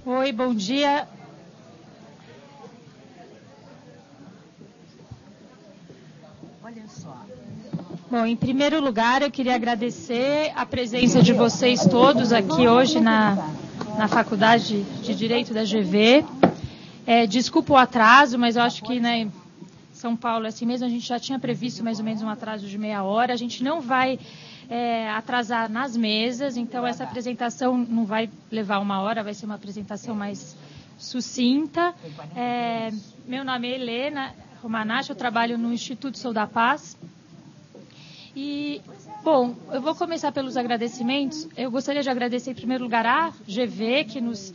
Oi, bom dia. Olha só. Bom, em primeiro lugar, eu queria agradecer a presença de vocês todos aqui hoje na Faculdade de Direito da GV. Desculpa o atraso, mas eu acho que, né, São Paulo, assim mesmo, a gente já tinha previsto mais ou menos um atraso de meia hora. A gente não vai atrasar nas mesas, então essa apresentação não vai levar uma hora, vai ser uma apresentação mais sucinta. Meu nome é Helena Romanach, eu trabalho no Instituto Sou da Paz. E, bom, eu vou começar pelos agradecimentos. Eu gostaria de agradecer, em primeiro lugar, à GV, que nos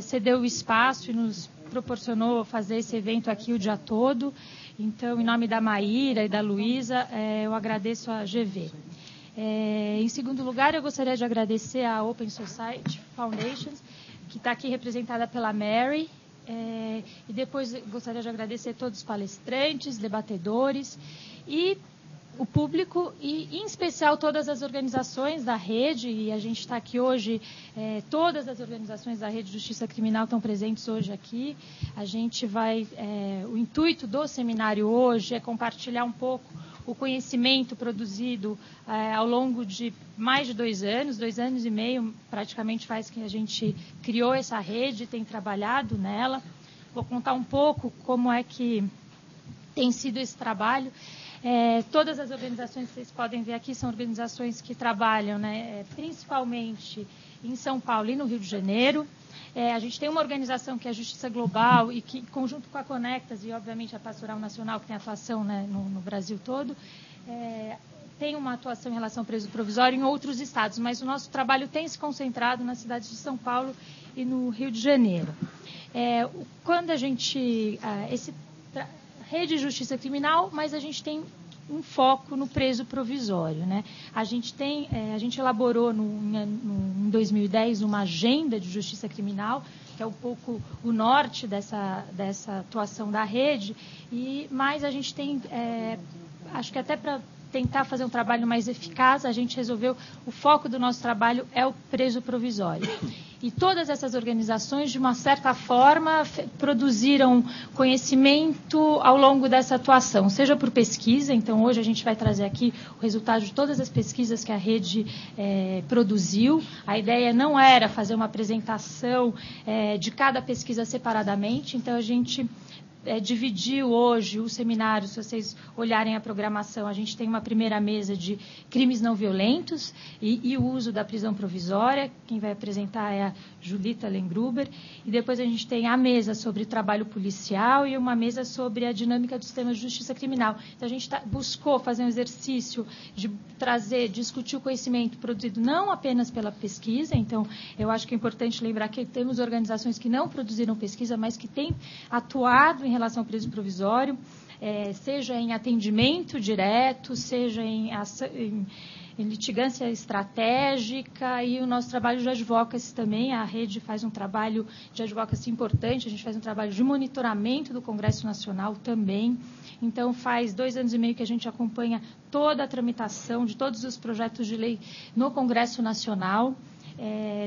cedeu o espaço e nos proporcionou fazer esse evento aqui o dia todo. Então, em nome da Maíra e da Luísa, eu agradeço à GV. Em segundo lugar, eu gostaria de agradecer à Open Society Foundation, que está aqui representada pela Mary. E depois gostaria de agradecer todos os palestrantes, debatedores e o público e, em especial, todas as organizações da rede. E a gente está aqui hoje, todas as organizações da rede de Justiça Criminal estão presentes hoje aqui. A gente vai, o intuito do seminário hoje é compartilhar um pouco o conhecimento produzido ao longo de mais de 2 anos e meio, praticamente faz que a gente criou essa rede, tem trabalhado nela. Vou contar um pouco como é que tem sido esse trabalho. Todas as organizações que vocês podem ver aqui são organizações que trabalham, né, principalmente em São Paulo e no Rio de Janeiro. A gente tem uma organização que é a Justiça Global e que, em conjunto com a Conectas e, obviamente, a Pastoral Nacional, que tem atuação, né, no Brasil todo, tem uma atuação em relação ao preso provisório em outros estados, mas o nosso trabalho tem se concentrado nas cidades de São Paulo e no Rio de Janeiro. Quando a gente... Rede de Justiça Criminal, mas a gente tem um foco no preso provisório, né? A gente elaborou em 2010 uma agenda de justiça criminal, que é um pouco o norte dessa atuação da rede, mas a gente tem, acho que até para tentar fazer um trabalho mais eficaz, a gente resolveu, o foco do nosso trabalho é o preso provisório. E todas essas organizações, de uma certa forma, produziram conhecimento ao longo dessa atuação, seja por pesquisa. Então, hoje a gente vai trazer aqui o resultado de todas as pesquisas que a rede produziu. A ideia não era fazer uma apresentação de cada pesquisa separadamente, então a gente dividiu hoje o seminário. Se vocês olharem a programação, a gente tem uma primeira mesa de crimes não violentos e o uso da prisão provisória. Quem vai apresentar é a Julita Lengruber. E depois a gente tem a mesa sobre trabalho policial e uma mesa sobre a dinâmica do sistema de justiça criminal. Então, a gente buscou fazer um exercício de discutir o conhecimento produzido não apenas pela pesquisa. Então, eu acho que é importante lembrar que temos organizações que não produziram pesquisa, mas que têm atuado em relação ao preso provisório, seja em atendimento direto, seja em litigância estratégica, e o nosso trabalho de advocacy também. A rede faz um trabalho de advocacy importante, a gente faz um trabalho de monitoramento do Congresso Nacional também. Então, faz 2 anos e meio que a gente acompanha toda a tramitação de todos os projetos de lei no Congresso Nacional.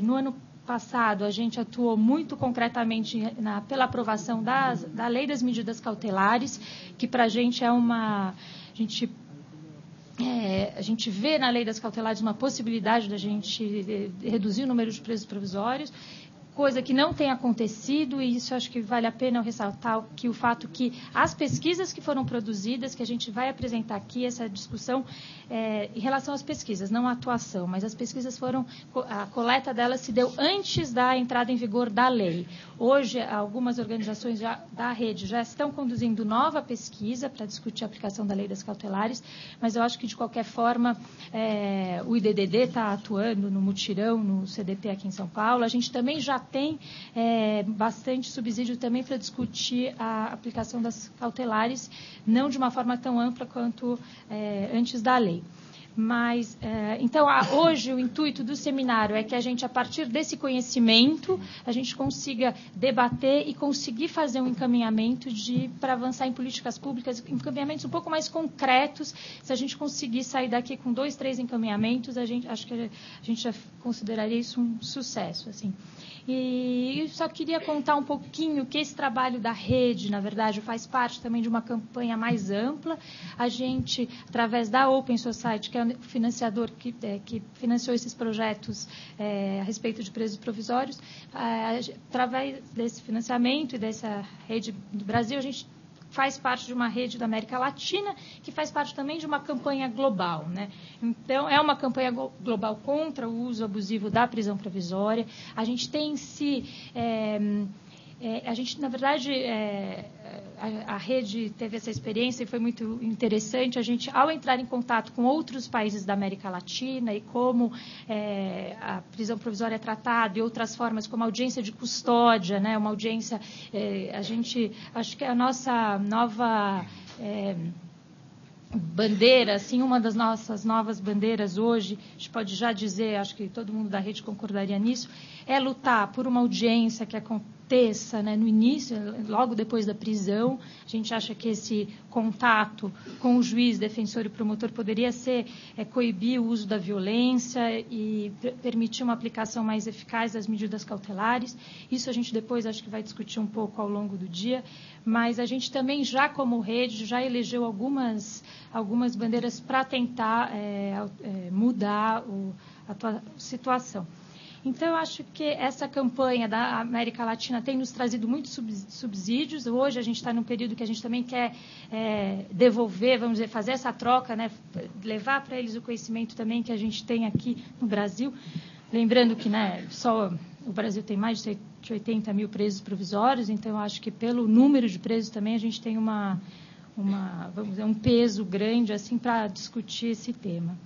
No ano passado, a gente atuou muito concretamente pela aprovação da Lei das Medidas Cautelares, que para a gente é uma... A gente vê na Lei das Cautelares uma possibilidade da gente reduzir o número de presos provisórios, coisa que não tem acontecido, e isso acho que vale a pena eu ressaltar, que o fato que as pesquisas que foram produzidas, que a gente vai apresentar aqui, essa discussão em relação às pesquisas, não à atuação, mas as pesquisas a coleta delas se deu antes da entrada em vigor da lei. Hoje, algumas organizações da rede já estão conduzindo nova pesquisa para discutir a aplicação da Lei das Cautelares, mas eu acho que, de qualquer forma, o IDDD está atuando no mutirão, no CDP aqui em São Paulo. A gente também já tem bastante subsídio também para discutir a aplicação das cautelares, não de uma forma tão ampla quanto antes da lei. Mas, então, hoje o intuito do seminário é que a gente, a partir desse conhecimento, a gente consiga debater e conseguir fazer um encaminhamento para avançar em políticas públicas, encaminhamentos um pouco mais concretos. Se a gente conseguir sair daqui com 2, 3 encaminhamentos, acho que a gente já consideraria isso um sucesso, assim. E eu só queria contar um pouquinho que esse trabalho da rede, na verdade, faz parte também de uma campanha mais ampla. A gente, através da Open Society, que é o financiador que financiou esses projetos a respeito de presos provisórios, através desse financiamento e dessa rede do Brasil, a gente faz parte de uma rede da América Latina, que faz parte também de uma campanha global, né? Então, é uma campanha global contra o uso abusivo da prisão provisória. A gente tem em si... a gente, na verdade, a rede teve essa experiência e foi muito interessante. A gente, ao entrar em contato com outros países da América Latina e como a prisão provisória é tratada e outras formas, como a audiência de custódia, né, uma audiência... acho que a nossa nova... bandeira, assim, uma das nossas novas bandeiras hoje, a gente pode já dizer, acho que todo mundo da rede concordaria nisso, é lutar por uma audiência que aconteça, né, no início, logo depois da prisão. A gente acha que esse contato com o juiz, defensor e promotor poderia ser coibir o uso da violência e permitir uma aplicação mais eficaz das medidas cautelares. Isso a gente depois acho que vai discutir um pouco ao longo do dia, mas a gente também já como rede já elegeu algumas bandeiras para tentar mudar a situação. Então, eu acho que essa campanha da América Latina tem nos trazido muitos subsídios. Hoje, a gente está num período que a gente também quer devolver, vamos dizer, fazer essa troca, né, levar para eles o conhecimento também que a gente tem aqui no Brasil. Lembrando que, né, só o Brasil tem mais de 80 mil presos provisórios, então, eu acho que pelo número de presos também a gente tem vamos dizer, um peso grande assim, para discutir esse tema.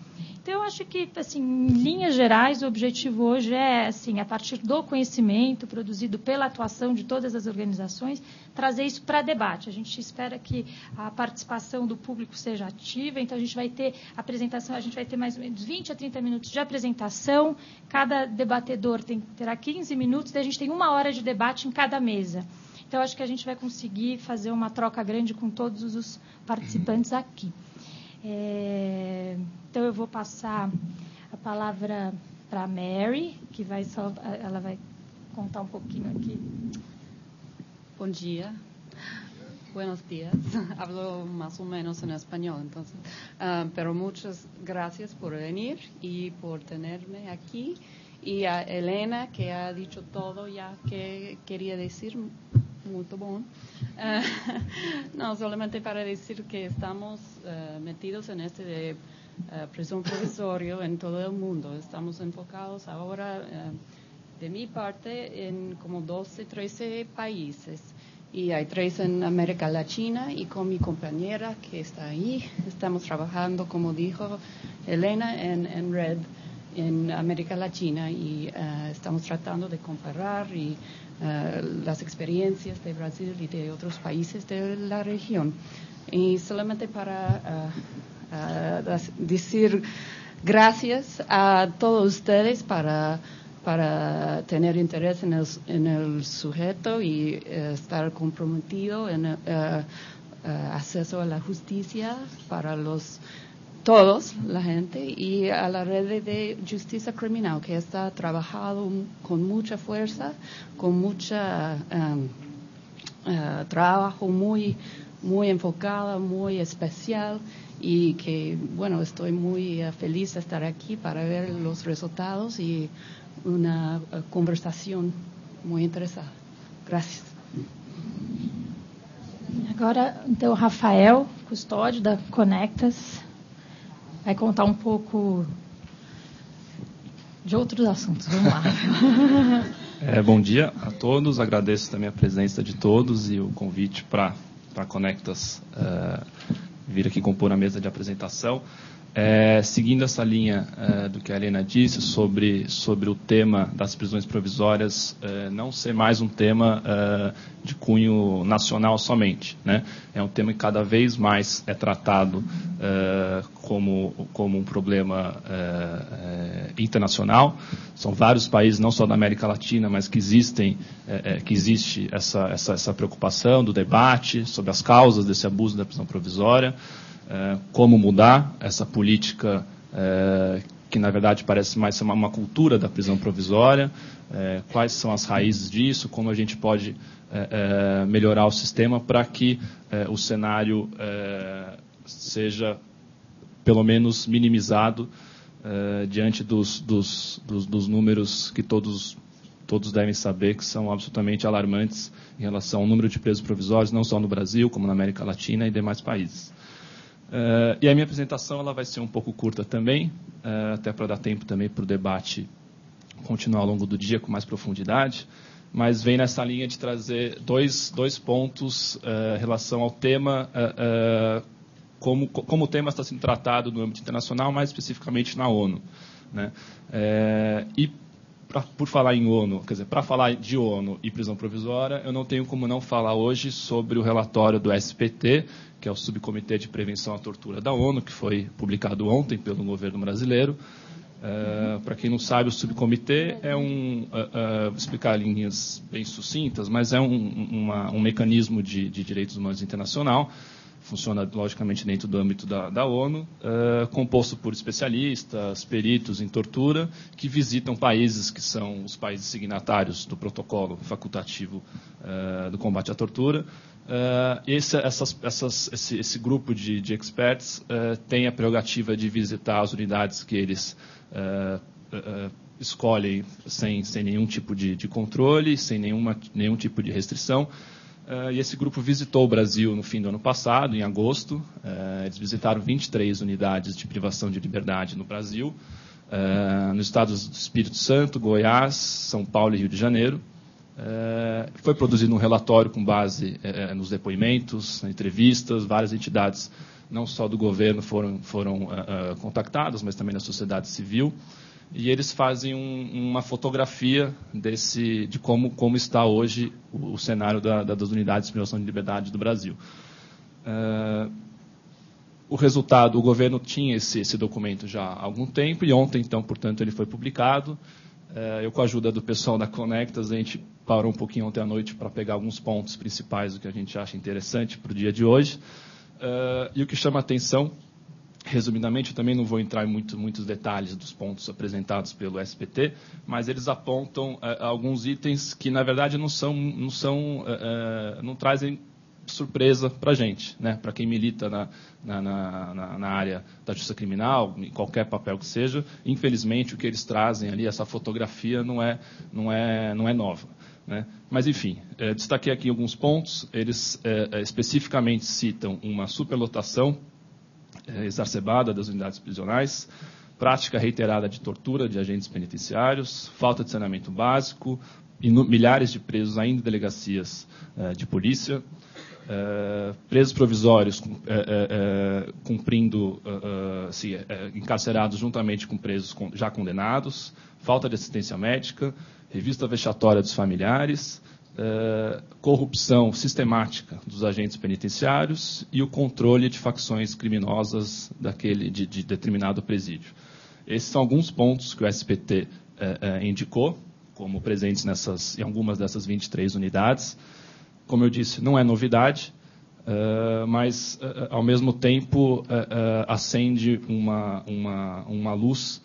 Então, eu acho que, assim, em linhas gerais, o objetivo hoje é, assim, a partir do conhecimento produzido pela atuação de todas as organizações, trazer isso para debate. A gente espera que a participação do público seja ativa, então a gente vai ter apresentação, a gente vai ter mais ou menos 20 a 30 minutos de apresentação, cada debatedor terá 15 minutos, daí a gente tem 1 hora de debate em cada mesa. Então, acho que a gente vai conseguir fazer uma troca grande com todos os participantes aqui. Então, eu vou passar a palavra para a Mary, que ela vai contar um pouquinho aqui. Bom dia. Buenos días. Hablo más o menos en español, entonces. Pero muchas gracias por venir y por tenerme aquí. Y a Elena, que ha dicho todo ya que quería decir. Muy bom. No, solamente para decir que estamos metidos en de prisión provisoria en todo el mundo. Estamos enfocados ahora, de mi parte, en como 12, 13 países. Y hay 3 en América Latina, y con mi compañera que está ahí, estamos trabajando, como dijo Elena, en red en América Latina, y estamos tratando de comparar y las experiencias de Brasil y de otros países de la región. Y solamente para decir gracias a todos ustedes para tener interés en el sujeto y estar comprometido en acceso a la justicia para todos, la gente, y a la red de justicia criminal, que está trabajando con mucha fuerza, con mucha trabajo muy enfocado, muy especial, y que, bueno, estoy muy feliz de estar aquí para ver los resultados y una conversación muy interesante. Gracias. Agora, então, o Rafael Custódio, da Conectas, vai contar um pouco de outros assuntos. Vamos lá. Bom dia a todos. Agradeço também a presença de todos e o convite para a Conectas vir aqui compor a mesa de apresentação. Seguindo essa linha do que a Helena disse sobre o tema das prisões provisórias não ser mais um tema de cunho nacional somente, né? É um tema que cada vez mais é tratado como um problema internacional. São vários países, não só da América Latina, mas que existe essa preocupação do debate sobre as causas desse abuso da prisão provisória. Como mudar essa política que, na verdade, parece mais ser uma cultura da prisão provisória, quais são as raízes disso, como a gente pode melhorar o sistema para que o cenário seja, pelo menos, minimizado diante dos números que todos devem saber, que são absolutamente alarmantes em relação ao número de presos provisórios, não só no Brasil, como na América Latina e demais países. E a minha apresentação ela vai ser um pouco curta também, até para dar tempo também para o debate continuar ao longo do dia com mais profundidade, mas vem nessa linha de trazer dois pontos em relação ao tema, como o tema está sendo tratado no âmbito internacional, mais especificamente na ONU, né? Por falar em ONU, quer dizer, para falar de ONU e prisão provisória, eu não tenho como não falar hoje sobre o relatório do SPT, que é o Subcomitê de Prevenção à Tortura da ONU, que foi publicado ontem pelo governo brasileiro. Para quem não sabe, o subcomitê é vou explicar em linhas bem sucintas, mas é um mecanismo de direitos humanos internacional, funciona logicamente dentro do âmbito da ONU, composto por especialistas, peritos em tortura, que visitam países que são os países signatários do protocolo facultativo do combate à tortura. Esse grupo de experts tem a prerrogativa de visitar as unidades que eles escolhem sem nenhum tipo de controle, sem nenhum tipo de restrição. E esse grupo visitou o Brasil no fim do ano passado, em agosto. Eles visitaram 23 unidades de privação de liberdade no Brasil, nos estados do Espírito Santo, Goiás, São Paulo e Rio de Janeiro. Foi produzido um relatório com base nos depoimentos, nas entrevistas. Várias entidades, não só do governo, foram contactadas, mas também da sociedade civil. E eles fazem uma fotografia de como está hoje o cenário das unidades de privação de liberdade do Brasil. O resultado, o governo tinha esse documento já há algum tempo, e ontem, então, portanto, ele foi publicado. Eu, com a ajuda do pessoal da Conectas, a gente parou um pouquinho ontem à noite para pegar alguns pontos principais do que a gente acha interessante para o dia de hoje. E o que chama a atenção, resumidamente, eu também não vou entrar em muitos detalhes dos pontos apresentados pelo SPT, mas eles apontam alguns itens que, na verdade, não trazem surpresa para a gente, né? Para quem milita na área da justiça criminal, em qualquer papel que seja. Infelizmente, o que eles trazem ali, essa fotografia, não é nova, né? Mas, enfim, destaquei aqui alguns pontos. Eles especificamente citam uma superlotação exacerbada das unidades prisionais, prática reiterada de tortura de agentes penitenciários, falta de saneamento básico, milhares de presos ainda em delegacias de polícia, presos provisórios encarcerados juntamente com presos já condenados, falta de assistência médica, revista vexatória dos familiares, corrupção sistemática dos agentes penitenciários e o controle de facções criminosas de determinado presídio. Esses são alguns pontos que o SPT indicou como presentes em algumas dessas 23 unidades. Como eu disse, não é novidade, mas, ao mesmo tempo, acende uma luz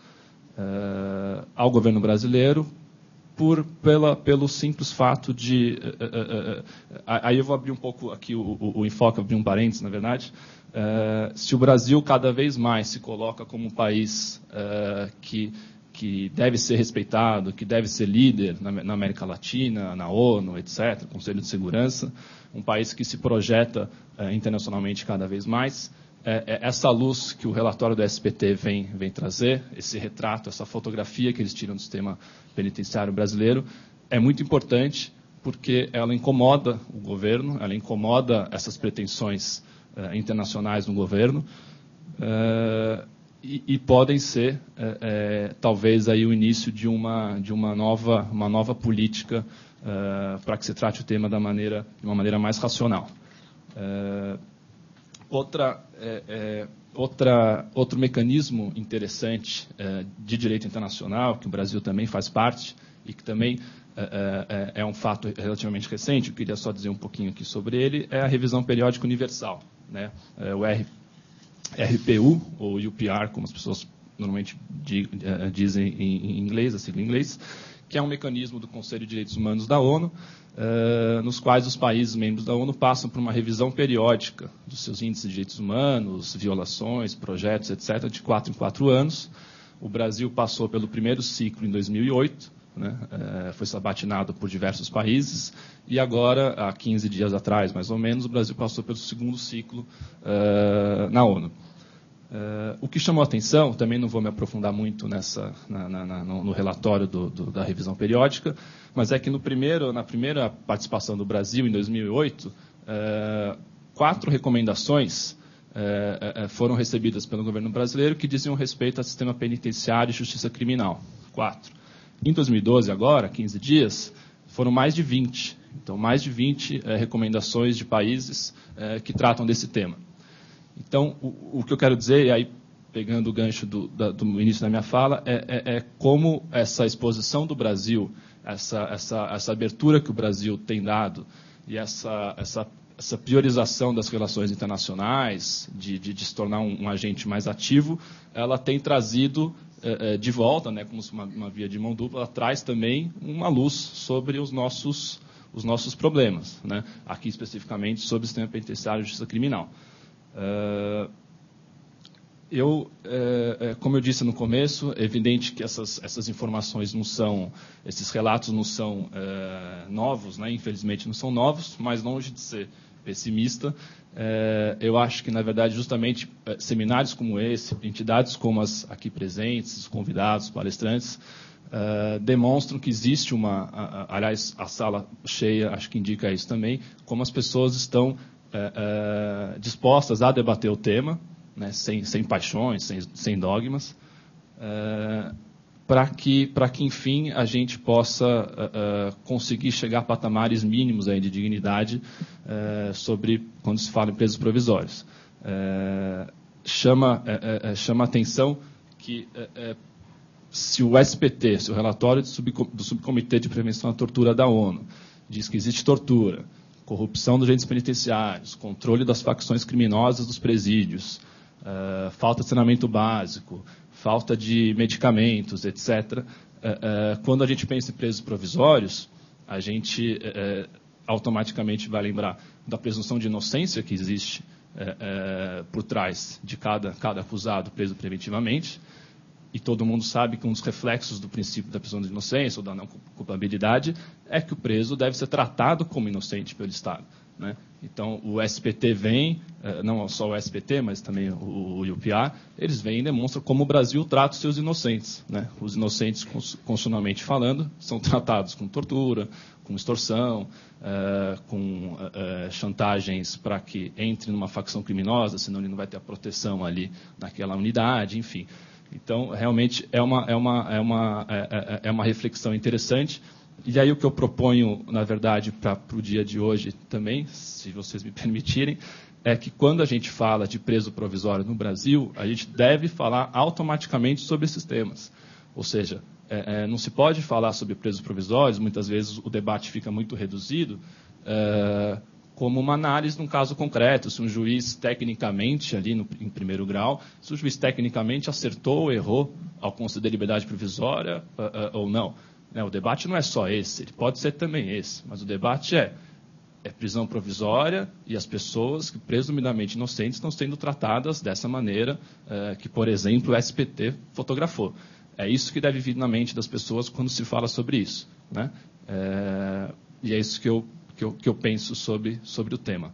ao governo brasileiro, pelo simples fato de... aí eu vou abrir um pouco aqui o enfoque, abrir um parênteses, na verdade. Se o Brasil cada vez mais se coloca como um país que deve ser respeitado, que deve ser líder na América Latina, na ONU, etc., Conselho de Segurança, um país que se projeta internacionalmente cada vez mais, essa luz que o relatório do SPT vem trazer, esse retrato, essa fotografia que eles tiram do sistema penitenciário brasileiro, é muito importante porque ela incomoda o governo, ela incomoda essas pretensões internacionais no governo, e podem ser, talvez, aí o início de uma nova política para que se trate o tema de uma maneira mais racional. Outro mecanismo interessante de direito internacional, que o Brasil também faz parte, e que também é um fato relativamente recente, eu queria só dizer um pouquinho aqui sobre ele, é a revisão periódica universal, né? O RPU, ou UPR, como as pessoas normalmente dizem em inglês, a sigla em inglês, que é um mecanismo do Conselho de Direitos Humanos da ONU, nos quais os países membros da ONU passam por uma revisão periódica dos seus índices de direitos humanos, violações, projetos, etc., de 4 em 4 anos. O Brasil passou pelo primeiro ciclo em 2008, né, foi sabatinado por diversos países, e agora, há 15 dias atrás, mais ou menos, o Brasil passou pelo segundo ciclo na ONU. O que chamou a atenção, também não vou me aprofundar muito no relatório da revisão periódica, mas é que na primeira participação do Brasil, em 2008, 4 recomendações foram recebidas pelo governo brasileiro que diziam respeito ao sistema penitenciário e justiça criminal. 4. Em 2012, agora, 15 dias, foram mais de 20. Então, mais de 20 recomendações de países que tratam desse tema. Então, o que eu quero dizer, e aí pegando o gancho do início da minha fala, é como essa exposição do Brasil, essa abertura que o Brasil tem dado e essa priorização das relações internacionais, de se tornar um agente mais ativo, ela tem trazido de volta, né, como uma via de mão dupla, ela traz também uma luz sobre os nossos problemas, né, aqui especificamente sobre o sistema penitenciário e justiça criminal. Como eu disse no começo, é evidente que essas informações não são, esses relatos não são novos, né? Infelizmente não são novos, mas longe de ser pessimista, eu acho que, na verdade, justamente seminários como esse, entidades como as aqui presentes, os convidados, palestrantes, demonstram que existe aliás, a sala cheia acho que indica isso também, como as pessoas estão dispostas a debater o tema, né, sem paixões, sem dogmas, para que, enfim, a gente possa conseguir chegar a patamares mínimos aí de dignidade sobre quando se fala em presos provisórios. Chama a atenção que se o SPT, se o relatório do Subcomitê de Prevenção à Tortura da ONU, diz que existe tortura, corrupção dos agentes penitenciários, controle das facções criminosas dos presídios, falta de saneamento básico, falta de medicamentos, etc. Quando a gente pensa em presos provisórios, a gente automaticamente vai lembrar da presunção de inocência que existe por trás de cada acusado preso preventivamente, e todo mundo sabe que um dos reflexos do princípio da presunção de inocência ou da não culpabilidade é que o preso deve ser tratado como inocente pelo Estado, né? Então, o SPT vem, não só o SPT, mas também o UPR, eles vêm e demonstram como o Brasil trata os seus inocentes, né? Os inocentes, constitucionalmente falando, são tratados com tortura, com extorsão, com chantagens para que entre numa facção criminosa, senão ele não vai ter a proteção ali naquela unidade, enfim. Então, realmente, é uma reflexão interessante. E aí o que eu proponho, na verdade, para o dia de hoje também, se vocês me permitirem, é que quando a gente fala de preso provisório no Brasil, a gente deve falar automaticamente sobre esses temas. Ou seja, não se pode falar sobre presos provisórios, muitas vezes o debate fica muito reduzido, como uma análise num caso concreto, se um juiz tecnicamente, ali em primeiro grau, se o juiz tecnicamente acertou ou errou ao conceder liberdade provisória ou não. O debate não é só esse, ele pode ser também esse, mas o debate é prisão provisória e as pessoas que presumidamente inocentes estão sendo tratadas dessa maneira que, por exemplo, o SPT fotografou. É isso que deve vir na mente das pessoas quando se fala sobre isso, né? E é isso que eu penso sobre o tema.